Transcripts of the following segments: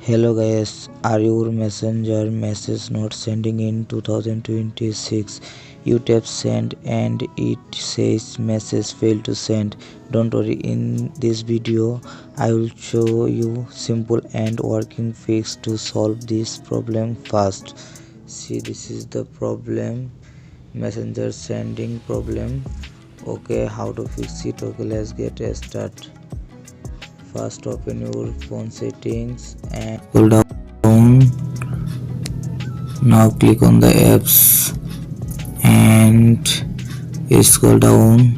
Hello guys, are your messenger message not sending in 2026? You tap send and it says message failed to send. Don't worry, in this video I will show you simple and working fix to solve this problem fast. See, this is the problem, messenger sending problem. Okay, how to fix it? Okay, let's get a start. First, open your phone settings and scroll down. Now click on the apps and scroll down.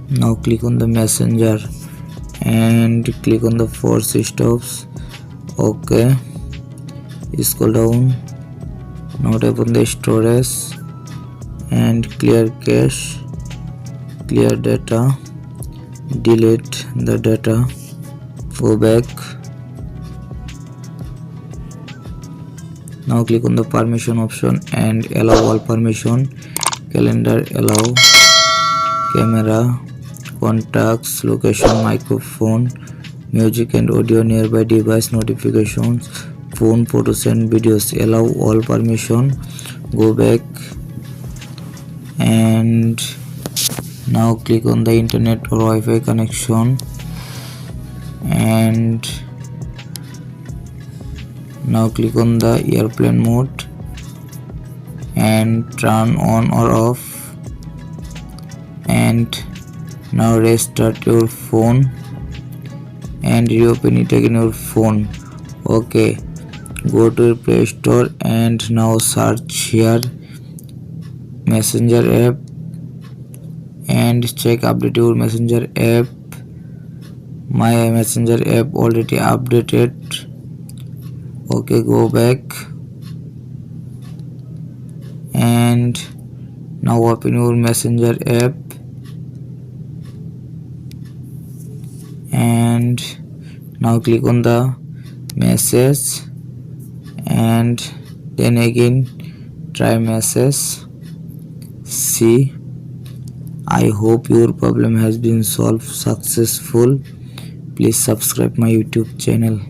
Now click on the messenger and click on the force stops. Okay, scroll down. Now tap on the storage and clear cache, clear data, delete the data, go back. Now click on the permission option and allow all permission, calendar allow, camera, contacts, location, microphone, music and audio, nearby device, notifications, phone, photos and videos, allow all permission, go back. And now click on the internet or Wi-Fi connection and now click on the airplane mode and turn on or off, and now restart your phone and reopen it again your phone. Okay, go to your Play Store and now search here messenger app and check update your messenger app. My messenger app already updated. Okay, go back and now open your messenger app and now click on the message and then again try message. See, I hope your problem has been solved successful. Please subscribe my YouTube channel.